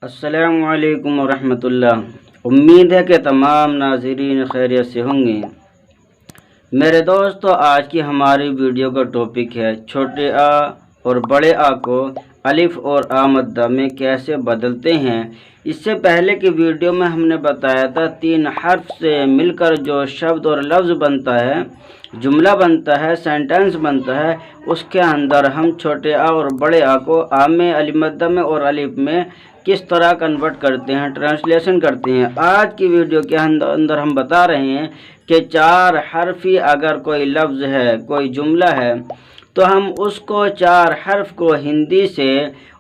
अस्सलामु अलैकुम वरहमतुल्लाह। उम्मीद है कि तमाम नाज़रीन खैरियत से होंगे। मेरे दोस्तों, आज की हमारी वीडियो का टॉपिक है छोटे आ और बड़े आ को अलिफ और आ मद्दा में कैसे बदलते हैं। इससे पहले की वीडियो में हमने बताया था 3 हर्फ से मिलकर जो शब्द और लफ्ज़ बनता है, जुमला बनता है, सेंटेंस बनता है, उसके अंदर हम छोटे आ और बड़े आ को आ में, अलिफ मद्दा में और अलिफ में किस तरह कन्वर्ट करते हैं, ट्रांसलेशन करते हैं। आज की वीडियो के अंदर हम बता रहे हैं कि 4 हर्फी अगर कोई लफ्ज़ है, कोई जुमला है, तो हम उसको 4 हर्फ को हिंदी से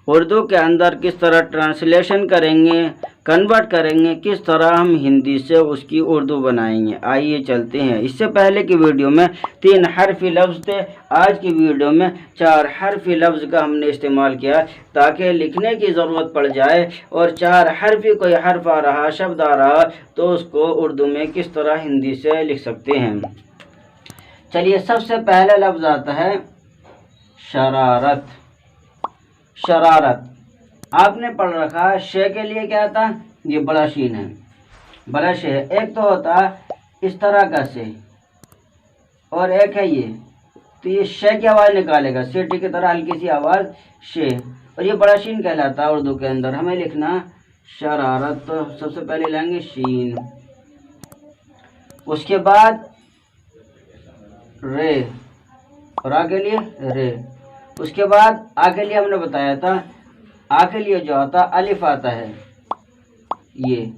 उर्दू के अंदर किस तरह ट्रांसलेशन करेंगे, कन्वर्ट करेंगे, किस तरह हम हिंदी से उसकी उर्दू बनाएंगे। आइए चलते हैं। इससे पहले की वीडियो में 3 हर्फी लफ्ज़ थे, आज की वीडियो में 4 हर्फी लफ्ज़ का हमने इस्तेमाल किया ताकि लिखने की ज़रूरत पड़ जाए और 4 हर्फी कोई हर्फ आ रहा, शब्द आ रहा, तो उसको उर्दू में किस तरह हिंदी से लिख सकते हैं। चलिए, सबसे पहला लफ्ज़ आता है शरारत। शरारत आपने पढ़ रखा, शे के लिए क्या था, ये बड़ा शीन है, बड़ा शे। एक तो होता इस तरह का शे और एक है ये, तो ये शे की आवाज़ निकालेगा, सीटी की तरह हल्की सी आवाज़ शे, और ये बड़ा शीन कहलाता है उर्दू के अंदर। हमें लिखना शरारत, तो सबसे पहले लेंगे शीन, उसके बाद रे और आ के लिए रे, उसके बाद आ के लिए हमने बताया था, आ के लिए जो आता अलिफ आता है, ये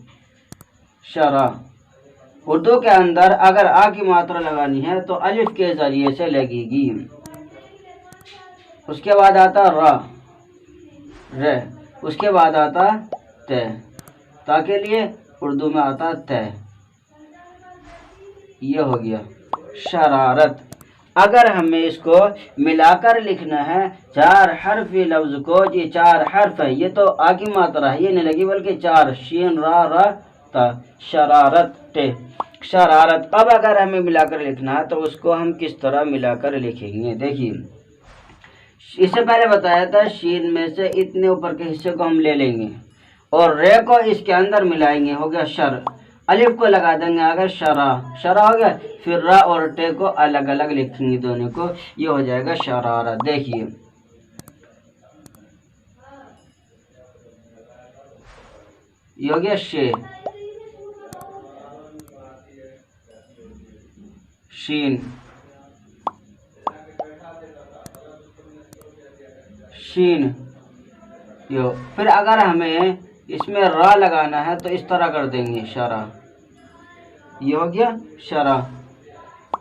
शरा। उर्दू के अंदर अगर आ की मात्रा लगानी है तो अलिफ के जरिए से लगेगी। उसके बाद आता रा, रे, उसके बाद आता ते, ता के लिए उर्दू में आता ते। ये हो गया शरारत। अगर हमें इसको मिलाकर लिखना है 4 हर्फी लफ्ज़ को, ये 4 हर्फ है, ये तो आ की मात्रा है, ये नहीं लगी बल्कि 4, शीन रा रा ता, शरारत टे, शरारत। अब अगर हमें मिलाकर लिखना है तो उसको हम किस तरह मिलाकर लिखेंगे। देखिए, इससे पहले बताया था शीन में से इतने ऊपर के हिस्से को हम ले लेंगे और रे को इसके अंदर मिलाएंगे, हो गया शर। अलिफ को लगा देंगे आगे, शरा, शरा हो गया। फिर रा और टे को अलग अलग लिखेंगे दोनों को, ये हो जाएगा शरारत। देखिए, ये हो गया शे, शीन, शीन, यो। फिर अगर हमें इसमें रा लगाना है तो इस तरह कर देंगे, शरा, ये हो गया शरा।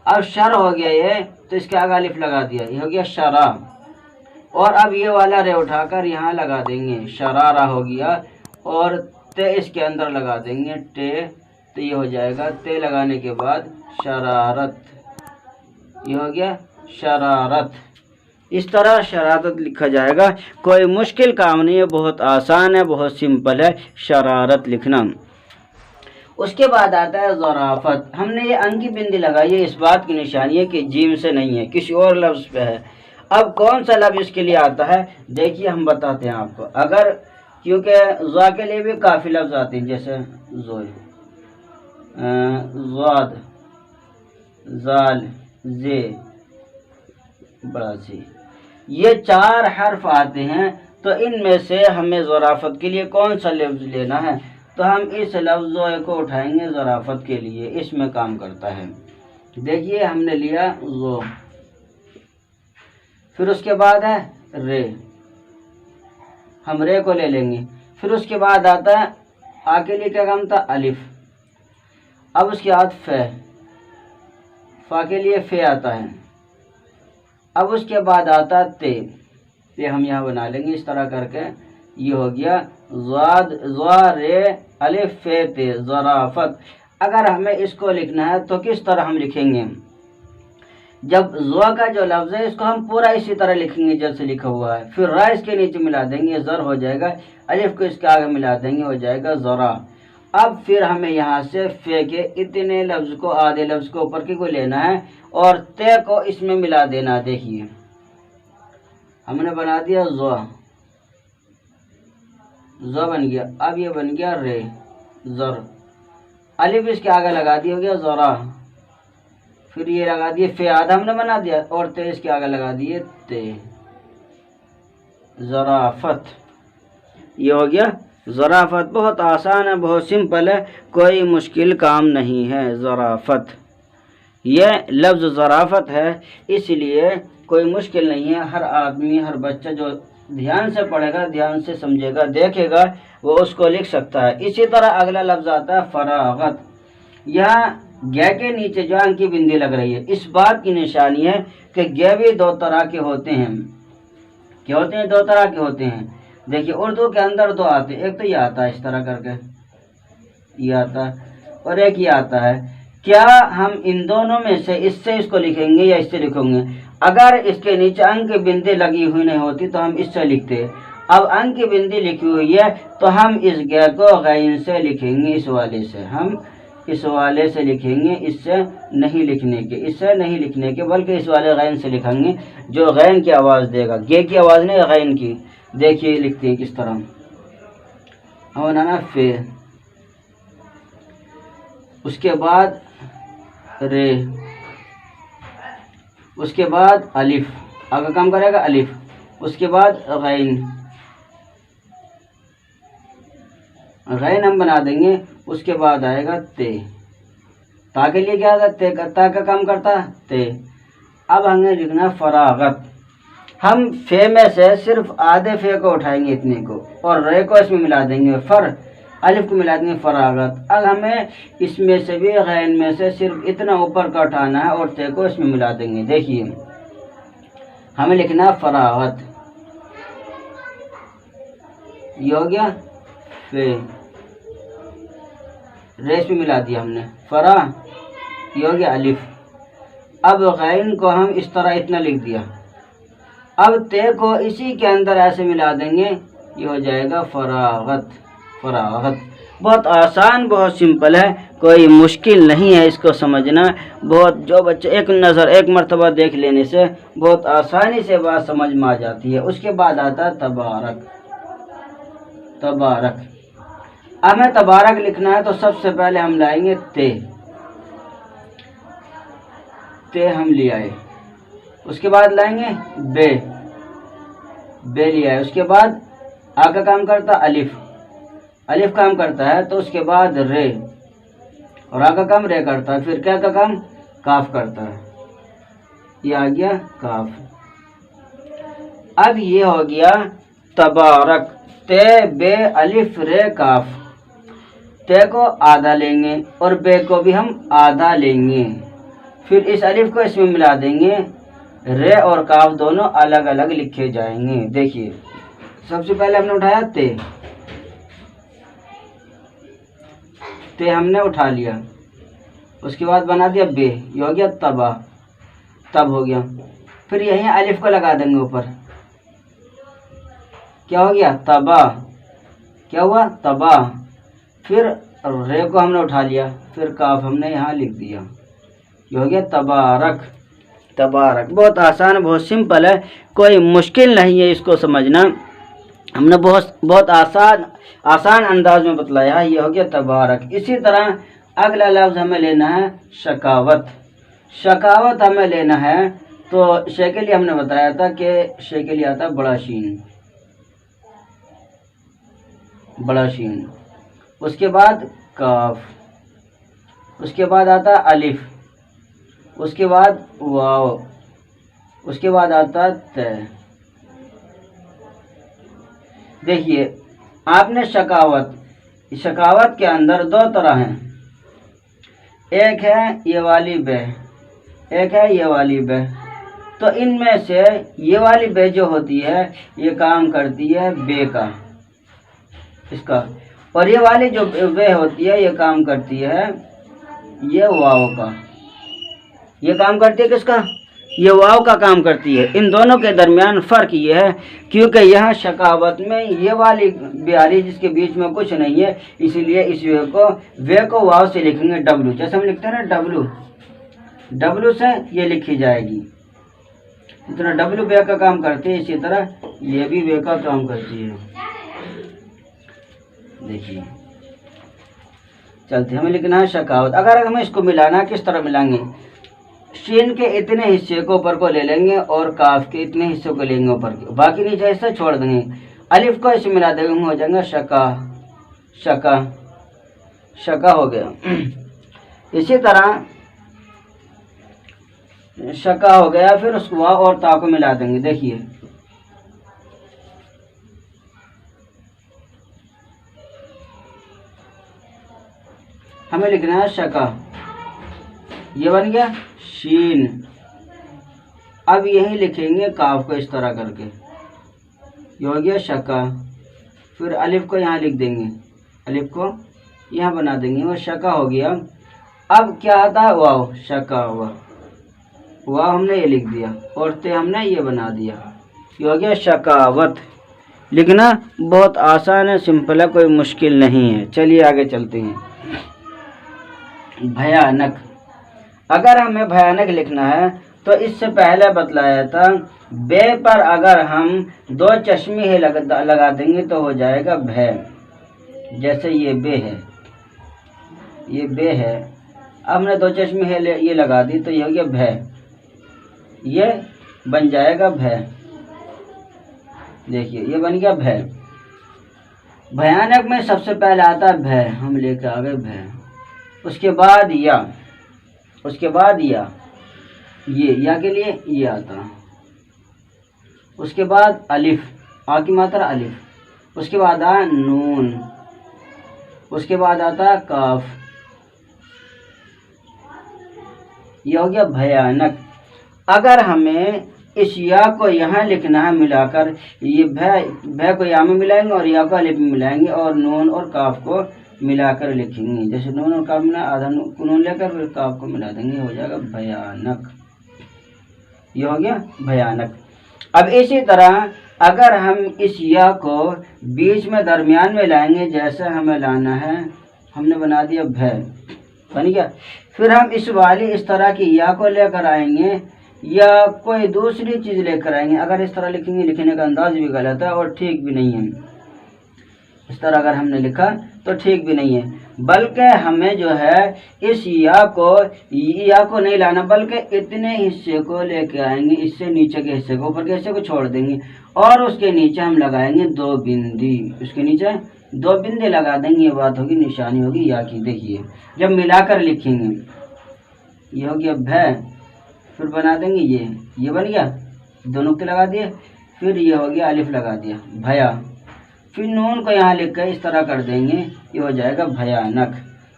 अब शर हो गया ये, तो इसके आगे अलिफ लगा दिया, ये हो गया शरा। और अब ये वाला रे उठाकर यहाँ लगा देंगे, शरारा हो गया, और ते इसके अंदर लगा देंगे, टे, तो ये हो जाएगा ते लगाने के बाद शरारत, ये हो गया शरारत। इस तरह शरारत लिखा जाएगा, कोई मुश्किल काम नहीं है, बहुत आसान है, बहुत सिंपल है शरारत लिखना। उसके बाद आता है ज़राफ़त। हमने ये अंक की बिंदी लगाई है, इस बात की निशानी है कि जीम से नहीं है, किसी और लफ्ज़ पे है। अब कौन सा लफ्ज़ इसके लिए आता है, देखिए हम बताते हैं आपको। अगर, क्योंकि ज़ा के लिए भी काफ़ी लफ्ज़ आते हैं, जैसे ज़ोय, ज़ाद, ज़ाल, जे, बड़ा जी, ये 4 हर्फ आते हैं। तो इनमें से हमें ज़राफ़त के लिए कौन सा लफ्ज़ लेना है, तो हम इस लफ्ज़ को उठाएंगे ज़राफ़त के लिए, इसमें काम करता है। देखिए, हमने लिया ज़ो, फिर उसके बाद है रे, हम रे को ले लेंगे। फिर उसके बाद आता है आ के लिए क्या काम था, अलिफ। अब उसके बाद फे, फा के लिए फे आता है। अब उसके बाद आता ते, ये हम यहाँ बना लेंगे इस तरह करके, ये हो गया ज़ाद, ज़ा रे अलिफ फे ते, ज़राफ़त। अगर हमें इसको लिखना है तो किस तरह हम लिखेंगे, जब ज़ा का जो लफ्ज़ है इसको हम पूरा इसी तरह लिखेंगे जैसे लिखा हुआ है। फिर रा इसके नीचे मिला देंगे, ज़र हो जाएगा, अलिफ को इसके आगे मिला देंगे, हो जाएगा ज़रा। अब फिर हमें यहाँ से फे के इतने लफ्ज़ को, आधे लफ्ज़ को ऊपर की को लेना है और ते को इसमें मिला देना। देखिए, हमने बना दिया ज़ा, ज बन गया। अब ये बन गया रे, ज़र। अलिफ इसके आगे लगा दिया, हो गया ज़रा। फिर ये लगा दिए फे आधा हमने बना दिया, और ते इसके आगे लगा दिए ते, ज़राफ़त। ये हो गया ज़राफ़त। बहुत आसान है, बहुत सिंपल है, कोई मुश्किल काम नहीं है। ज़राफ़त, यह लफ्ज़ ज़राफ़त है, इसलिए कोई मुश्किल नहीं है। हर आदमी, हर बच्चा जो ध्यान से पढ़ेगा, ध्यान से समझेगा, देखेगा, वो उसको लिख सकता है। इसी तरह अगला लफ्ज़ आता है फ़राग़त। यहाँ गे के नीचे जो अंक की बिंदी लग रही है, इस बात की निशानी है कि गे भी दो तरह के होते हैं। क्या होते हैं? दो तरह के होते हैं। देखिए उर्दू के अंदर दो आते हैं, एक तो ये आता है इस तरह करके, ये आता है, और एक ये आता है। क्या हम इन दोनों में से इससे इसको लिखेंगे या इससे लिखेंगे? अगर इसके नीचे अंक की बिंदी लगी हुई नहीं होती तो हम इससे लिखते। अब अंक की बिंदी लिखी हुई है तो हम इस गे को गैन से लिखेंगे, इस वाले से हम इस वाले से लिखेंगे, इससे नहीं लिखने के, इससे नहीं लिखने के, बल्कि इस वाले गैन से लिखेंगे जो गैन की आवाज़ देगा, गे की आवाज़ नहीं, गैन की। देखिए लिखते हैं किस तरह, हम बनाना फे, उसके बाद रे, उसके बाद अलिफ, आगे काम करेगा अलिफ, उसके बाद गैन, गैन हम बना देंगे, उसके बाद आएगा ते। ता के लिए क्या आता है? ते, ता का काम करता है ते। अब हमें लिखना फ़राग़त। हम फे में से सिर्फ आधे फे को उठाएंगे, इतने को, और रे को इसमें मिला देंगे, फर अलिफ को मिला देंगे, फ़राग़त। अब हमें इसमें से भी गैन में से सिर्फ इतना ऊपर का उठाना है और ते को इसमें मिला देंगे। देखिए हमें लिखना है फ़राग़त, ये हो गया फे, रेस में मिला दिया हमने, फरा, ये हो गया अलिफ। अब गैन को हम इस तरह इतना लिख दिया। अब ते को इसी के अंदर ऐसे मिला देंगे, ये हो जाएगा फ़राग़त, फ़राग़त। बहुत आसान, बहुत सिंपल है, कोई मुश्किल नहीं है इसको समझना। बहुत, जो बच्चे एक नज़र, एक मर्तबा देख लेने से बहुत आसानी से बात समझ में आ जाती है। उसके बाद आता है तबारक, तबारक। हमें तबारक लिखना है तो सबसे पहले हम लाएंगे ते, ते हम ले आए, उसके बाद लाएंगे बे, बे ले आए, उसके बाद आगे काम करता अलिफ, अलिफ काम करता है, तो उसके बाद रे, और आगे काम रे करता है, फिर क्या का काम? काफ करता है, ये आ गया काफ। अब ये हो गया तबारक, ते बे अलिफ रे काफ। ते को आधा लेंगे और बे को भी हम आधा लेंगे, फिर इस अलिफ को इसमें मिला देंगे, रे और काफ दोनों अलग अलग लिखे जाएंगे। देखिए सबसे पहले हमने उठाया ते, ते हमने उठा लिया, उसके बाद बना दिया बे, ये हो गया तबा, तब हो गया। फिर यहीं अलिफ को लगा देंगे ऊपर, क्या हो गया? तबा, क्या हुआ? तबा। फिर रे को हमने उठा लिया, फिर काफ हमने यहाँ लिख दिया, ये हो गया तबारक, तबारक। बहुत आसान, बहुत सिंपल है, कोई मुश्किल नहीं है इसको समझना। हमने बहुत आसान अंदाज में बतलाया है। ये हो गया तबारक। इसी तरह अगला लफ्ज़ हमें लेना है शकावत। शकावत हमें लेना है तो शे के लिए हमने बताया था कि शे के लिए आता बड़ा शीन, बड़ा शीन, उसके बाद काफ, उसके बाद आता अलिफ, उसके बाद वाव, उसके बाद आता ते। देखिए आपने शकावत, शकावत के अंदर दो तरह हैं, एक है ये वाली बे, एक है ये वाली बे। तो इनमें से ये वाली बे जो होती है ये काम करती है बे का, इसका, और ये वाली जो बे होती है ये काम करती है ये वाव का। ये काम करती है किसका? ये वाव का काम करती है। इन दोनों के दरमियान फ़र्क ये है क्योंकि यहाँ शकावत में ये वाली बिहारी जिसके बीच में कुछ नहीं है, इसीलिए इस वे को वाव से लिखेंगे डब्लू, जैसे हम लिखते हैं ना डब्लू, डब्लू से ये लिखी जाएगी। इतना डब्लू वे का काम करती है, इसी तरह ये भी वे का काम करती है। देखिए चलते, हमें लिखना है शकावत। अगर हमें इसको मिलाना, किस तरह मिलाएंगे, शीन के इतने हिस्से को ऊपर को ले लेंगे और काफ के इतने हिस्सों को लेंगे ऊपर के, बाकी नीचे हिस्से छोड़ देंगे। अलिफ को इसमें मिला देंगे, हो जाएगा शका, शका, शका हो गया। इसी तरह शका हो गया, फिर उसको वाव और ता को मिला देंगे। देखिए हमें लिखना है शका, ये बन गया शीन। अब यही लिखेंगे काफ को इस तरह करके, ये हो गया शका। फिर अलिफ को यहाँ लिख देंगे, अलिफ को यहाँ बना देंगे, वो शका हो गया। अब क्या आता है, वाव, शका, वाह हमने ये लिख दिया और ते हमने ये बना दिया, ये हो गया शकावत। लिखना बहुत आसान है, सिंपल है, कोई मुश्किल नहीं है। चलिए आगे चलते हैं। भयानक, अगर हमें भयानक लिखना है तो इससे पहले बतलाया था, बे पर अगर हम दो चश्मे है लगा देंगे तो हो जाएगा भय। जैसे ये बे है, ये बे है, अब हमने दो चश्मे है ये लगा दी तो ये हो गया भय, ये बन जाएगा भय। देखिए ये बन गया भय। भयानक में सबसे पहले आता है भय, हम लेकर आ गए भय। उसके बाद या, उसके बाद या, ये या के लिए ये आता। उसके बाद अलिफ, आ की मात्रा अलिफ। उसके बाद आ नून। उसके बाद आता काफ। यह हो गया भयानक। अगर हमें इस या को यहाँ लिखना है मिलाकर, ये भय को या में मिलाएंगे और या को अलिफ में मिलाएंगे और नून और काफ को मिलाकर लिखेंगे। जैसे नून और काफ में आधा नून लेकर फिर काफ को मिला देंगे, हो जाएगा भयानक। ये हो गया भयानक। अब इसी तरह अगर हम इस या को बीच में दरमियान में लाएंगे, जैसे हमें लाना है, हमने बना दिया भय, बन गया। फिर हम इस वाली इस तरह की या को लेकर आएंगे या कोई दूसरी चीज़ लेकर आएंगे। अगर इस तरह लिखेंगे, लिखने का अंदाज भी गलत है और ठीक भी नहीं है। इस तरह अगर हमने लिखा तो ठीक भी नहीं है, बल्कि हमें जो है इस या को नहीं लाना, बल्कि इतने हिस्से को लेके आएंगे, इससे नीचे के हिस्से को, ऊपर के हिस्से को छोड़ देंगे और उसके नीचे हम लगाएंगे दो बिंदी। उसके नीचे दो बिंदी लगा देंगे, ये बात होगी, निशानी होगी या की। देखिए जब मिलाकर लिखेंगे, ये हो गया भय, फिर बना देंगे ये बन गया, दो नुक्ते लगा दिए, फिर ये हो गया अलिफ लगा दिया भया, फिर नून को यहाँ लिख कर इस तरह कर देंगे, ये हो जाएगा भयानक।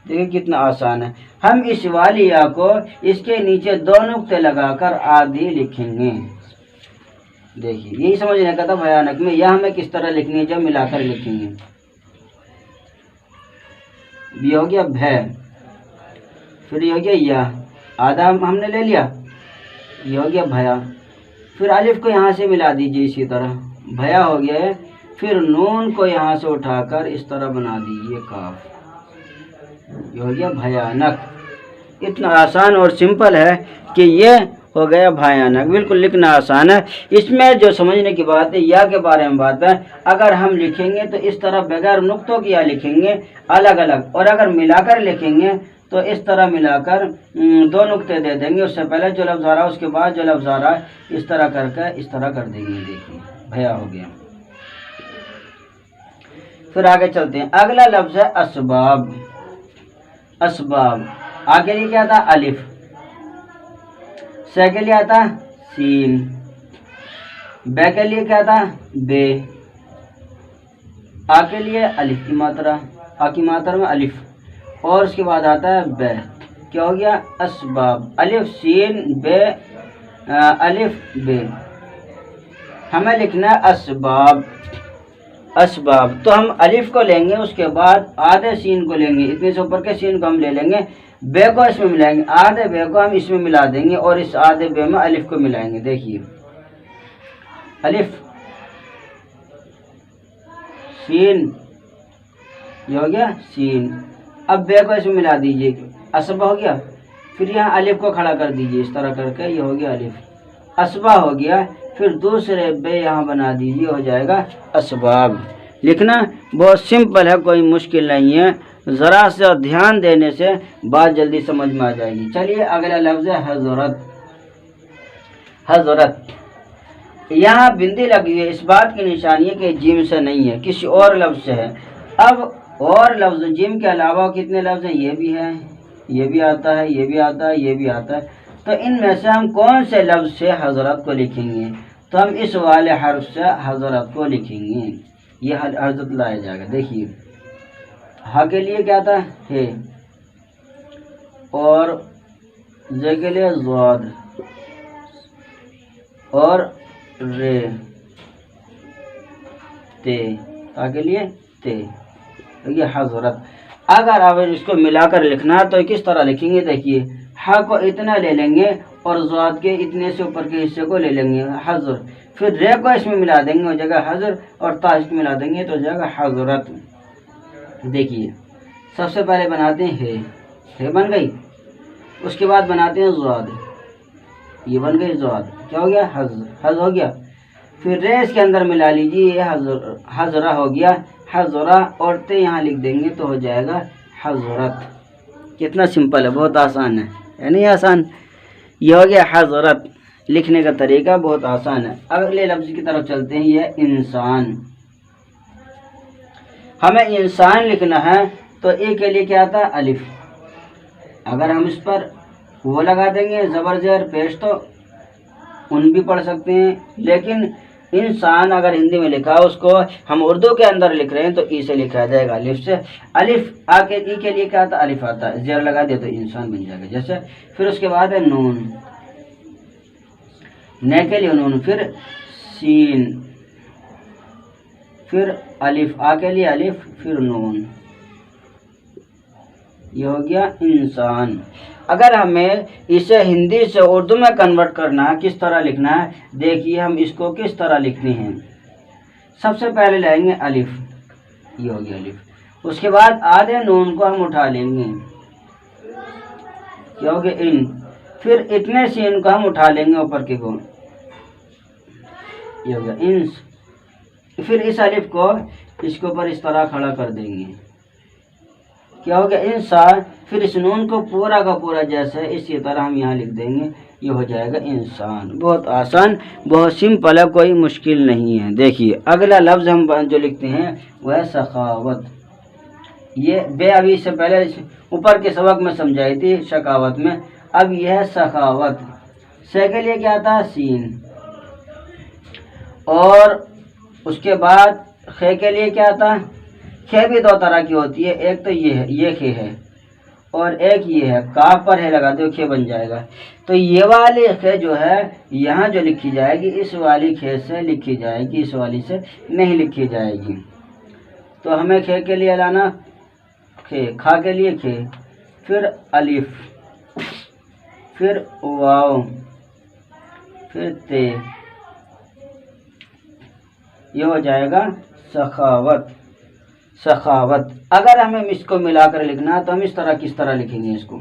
देखिए कितना आसान है। हम इस वाली या को इसके नीचे दो नुक्ते लगाकर आधी लिखेंगे। देखिए यही समझने का था भयानक में, यह हमें किस तरह लिखनी है जब मिलाकर लिखेंगे। ये हो गया भय, फिर ये हो गया या, आधा हमने ले लिया, ये हो गया भया। फिर अलिफ को यहाँ से मिला दीजिए इसी तरह, भया हो गया है। फिर नून को यहाँ से उठाकर इस तरह बना दीजिए काफ, ये हो गया भयानक। इतना आसान और सिंपल है कि ये हो गया भयानक, बिल्कुल लिखना आसान है। इसमें जो समझने की बात है, या के बारे में बात है, अगर हम लिखेंगे तो इस तरह बगैर नुक्तों की या लिखेंगे अलग अलग, और अगर मिलाकर लिखेंगे तो इस तरह मिलाकर दो नुक्ते दे देंगे, उससे पहले जो लफ्ज़ आ रहा है उसके बाद जो लफ्ज़ आ रहा है, इस तरह करके इस तरह कर देंगे। देखिए भया हो गया। फिर आगे चलते हैं। अगला लफ्ज़ है असबाब। असबाब, आगे लिए क्या था अलिफ, से के लिए आता सीन, बे के लिए क्या था बे, आ के लिए अलिफ की मात्रा, आ की मात्रा में अलिफ, और उसके बाद आता है बे। क्या हो गया असबाब, अलिफ सीन बे अलिफ बे। हमें लिखना है असबाब। असबाब तो हम अलिफ को लेंगे, उसके बाद आधे सीन को लेंगे, इतने से ऊपर के सीन को हम ले लेंगे, बे को इसमें मिलाएंगे, आधे बे को हम इसमें मिला देंगे और इस आधे बे में अलिफ को मिलाएंगे। देखिए अलिफ सीन, ये हो गया सीन। अब बे को इसमें मिला दीजिए, असबा हो गया। फिर यहाँ अलिफ को खड़ा कर दीजिए इस तरह करके, ये हो गया अलिफ, असबा हो गया। फिर दूसरे बे यहाँ बना दीजिए, हो जाएगा असबाब। लिखना बहुत सिंपल है, कोई मुश्किल नहीं है। ज़रा सा ध्यान देने से बात जल्दी समझ में आ जाएगी। चलिए अगला लफ्ज़ है हज़रत। हज़रत, यहाँ बिंदी लगी है, इस बात की निशानी है कि जिम से नहीं है, किसी और लफ्ज़ से है। अब और लफ्ज़ जिम के अलावा कितने लफ्ज़ हैं? ये भी है, ये भी आता है, ये भी आता है, ये भी आता है। तो इनमें से हम कौन से लफ्ज़ से हज़रत को लिखेंगे? तो हम इस वाले हर्फ से हज़रत को लिखेंगे। ये हज़रत लाया जाएगा। देखिए हा के लिए क्या था? है, और जे के लिए ज़ाद, और रे, ते, ता के लिए ते। तो ये हज़रत। अगर आप इसको मिलाकर लिखना है तो किस तरह लिखेंगे? देखिए हा को इतना ले लेंगे और ज़ाद के इतने से ऊपर के हिस्से को ले लेंगे हज़र, फिर रे को इसमें मिला देंगे, हो जाएगा हज़र, और ता इसको मिला देंगे तो हो जाएगा हज़रत। देखिए सबसे पहले बनाते हैं है बन गई, उसके बाद बनाते हैं ज़ाद, ये बन गई ज़ाद, क्या हो गया? हज़ हो गया। फिर रे इसके अंदर मिला लीजिए, ये हज़रा हो गया, हज़रा, और ते यहाँ लिख देंगे तो हो जाएगा हज़रत। कितना सिंपल है, बहुत आसान है नहीं आसान? ये हो गया हज़रत। लिखने का तरीका बहुत आसान है। अगले लफ्ज़ की तरफ चलते हैं, ये इंसान। हमें इंसान लिखना है तो ए के लिए क्या आता है? अलिफ। अगर हम इस पर वो लगा देंगे ज़बर ज़ेर पेश तो उन भी पढ़ सकते हैं, लेकिन इंसान अगर हिंदी में लिखा उसको हम उर्दू के अंदर लिख रहे हैं तो ई से लिखा जाएगा, अलिफ से। अलिफ आके ई के लिए क्या आता है? अलिफ आता है, ज़ेर लगा दे तो इंसान बन जाएगा जैसे। फिर उसके बाद है नून, ने के लिए नून, फिर सीन, फिर अलिफ, आ के लिए अलिफ, फिर नून, ये हो गया इंसान। अगर हमें इसे हिंदी से उर्दू में कन्वर्ट करना है, किस तरह लिखना है? देखिए हम इसको किस तरह लिखते हैं। सबसे पहले लाएंगे अलिफ, ये हो गया अलिफ। उसके बाद आधे नून को हम उठा लेंगे, क्या हो गया? इन। फिर इतने सीन को हम उठा लेंगे ऊपर के को, ये हो गया इंस। फिर इस अलिफ को इसके ऊपर इस तरह खड़ा कर देंगे, क्या हो गया? इंसान। फिर इस नून को पूरा का पूरा जैसे इसी तरह हम यहाँ लिख देंगे, ये हो जाएगा इंसान। बहुत आसान, बहुत सिंपल है, कोई मुश्किल नहीं है। देखिए अगला लफ्ज़ हम जो लिखते हैं वह है सखावत। ये बे अभी इससे पहले ऊपर के सबक में समझाई थी शकावत में, अब यह है सखावत। से के लिए क्या आता है? सीन, और उसके बाद खे के लिए क्या आता है? खे भी दो तरह की होती है, एक तो ये है, ये खे है, और एक ये है, काफ पर है लगा दो, खे बन जाएगा। तो ये वाली खे जो है यहाँ जो लिखी जाएगी इस वाली खे से लिखी जाएगी, इस वाली से नहीं लिखी जाएगी। तो हमें खे के लिए लाना खे, खा के लिए खे, फिर अलिफ, फिर वाव, फिर ते, ये हो जाएगा सखावत। सखावत। अगर हमें इसको मिलाकर लिखना है तो हम इस तरह किस तरह लिखेंगे इसको?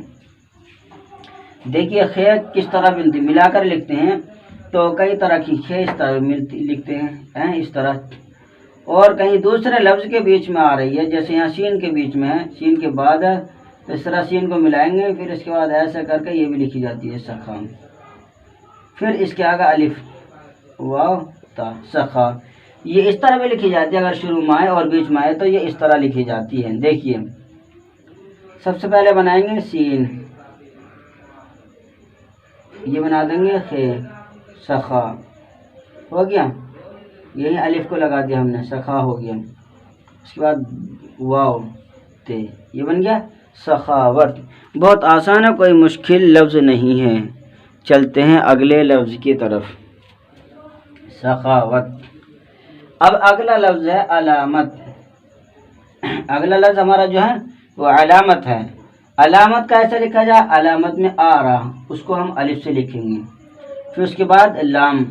देखिए खे किस तरह मिलती, मिलाकर लिखते हैं तो कई तरह की खे इस तरह मिलती लिखते हैं इस तरह, और कहीं दूसरे लफ्ज़ के बीच में आ रही है, जैसे यहाँ सीन के बीच में है, सीन के बाद है तो इस तरह सीन को मिलाएंगे, फिर इसके बाद ऐसा करके ये भी लिखी जाती है सखा। फिर इसके आगे अलिफ, वाव, ता, सखा। ये इस तरह भी लिखी जाती है, अगर शुरू में आए और बीच में आए तो ये इस तरह लिखी जाती है। देखिए सबसे पहले बनाएंगे सीन, ये बना देंगे खे, सखा, हो गया। यही अलिफ को लगा दिया हमने, सखा हो गया। उसके बाद वाव, ते, ये बन गया सखावत। बहुत आसान है, कोई मुश्किल लफ्ज़ नहीं है। चलते हैं अगले लफ्ज़ की तरफ, सखावत। अब अगला लफ्ज़ है अलामत। अगला लफ्ज़ हमारा जो है वो अलामत है। अलामत का ऐसा लिखा जाए, अलामत में आ रहा, उसको हम अलिफ से लिखेंगे। फिर उसके बाद लाम,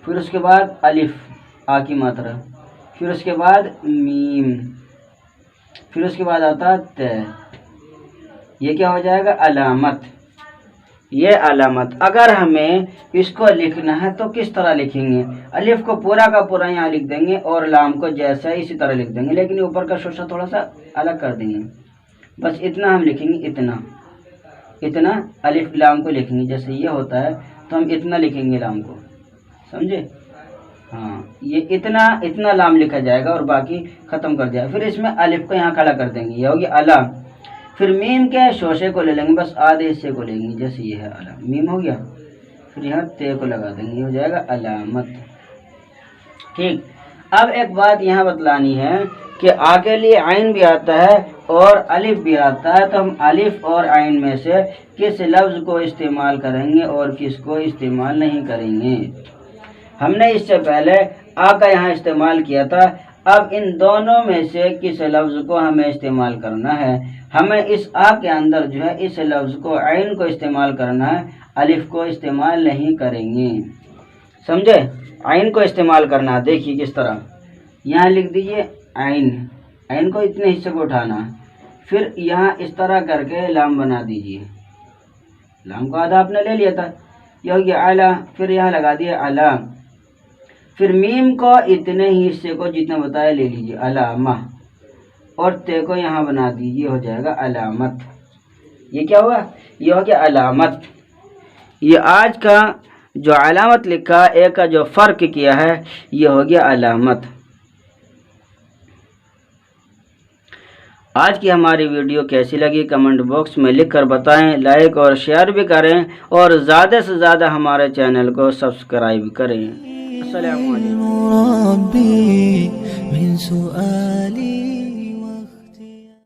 फिर उसके बाद अलिफ, आ की मात्रा, फिर उसके बाद मीम, फिर उसके बाद आता है ते। ये क्या हो जाएगा? अलामत। ये अलामत। अगर हमें इसको लिखना है तो किस तरह लिखेंगे? अलिफ को पूरा का पूरा यहाँ लिख देंगे और लाम को जैसा इसी तरह लिख देंगे, लेकिन ऊपर का शोशा थोड़ा सा अलग कर देंगे। बस इतना हम लिखेंगे, इतना इतना अलिफ लाम को लिखेंगे। जैसे ये होता है तो हम इतना लिखेंगे लाम को, समझे? हाँ, ये इतना इतना लाम लिखा जाएगा और बाकी ख़त्म कर दिया। फिर इसमें अलिफ को यहाँ खड़ा कर देंगे, ये हो गया अला। फिर मीम के शोशे को ले लेंगे, बस आधे हिस्से को लेंगे, जैसे ये है अला, मीम हो गया। फिर यहाँ ते को लगा देंगे, ये हो जाएगा अलामत। ठीक। अब एक बात यहाँ बतलानी है कि आगे लिए आइन भी आता है और अलिफ भी आता है, तो हम अलिफ और आइन में से किस लफ्ज़ को इस्तेमाल करेंगे और किसको इस्तेमाल नहीं करेंगे। हमने इससे पहले आ का यहाँ इस्तेमाल किया था। अब इन दोनों में से किस लफ्ज़ को हमें इस्तेमाल करना है? हमें इस आ के अंदर जो है इस लफ्ज़ को, आइन को इस्तेमाल करना है, अलिफ को इस्तेमाल नहीं करेंगे, समझे? आइन को इस्तेमाल करना है। देखिए किस तरह, यहाँ लिख दीजिए आइन, आइन को इतने हिस्से को उठाना है, फिर यहाँ इस तरह करके लाम बना दीजिए। लाम को आधा आपने ले लिया था, यह हो गया अला। फिर यहाँ लगा दिए अला। फिर मीम को इतने ही हिस्से को जितना बताया ले लीजिए, अलामा, और ते को यहाँ बना दीजिए, हो जाएगा अलामत। ये क्या हुआ? ये हो गया अलामत। ये आज का जो अलामत लिखा, एक का जो फ़र्क किया है, ये हो गया अलामत। आज की हमारी वीडियो कैसी लगी कमेंट बॉक्स में लिख कर बताएं। लाइक और शेयर भी करें और ज़्यादा से ज़्यादा हमारे चैनल को सब्सक्राइब करें। अस्सलामु अलैकुम।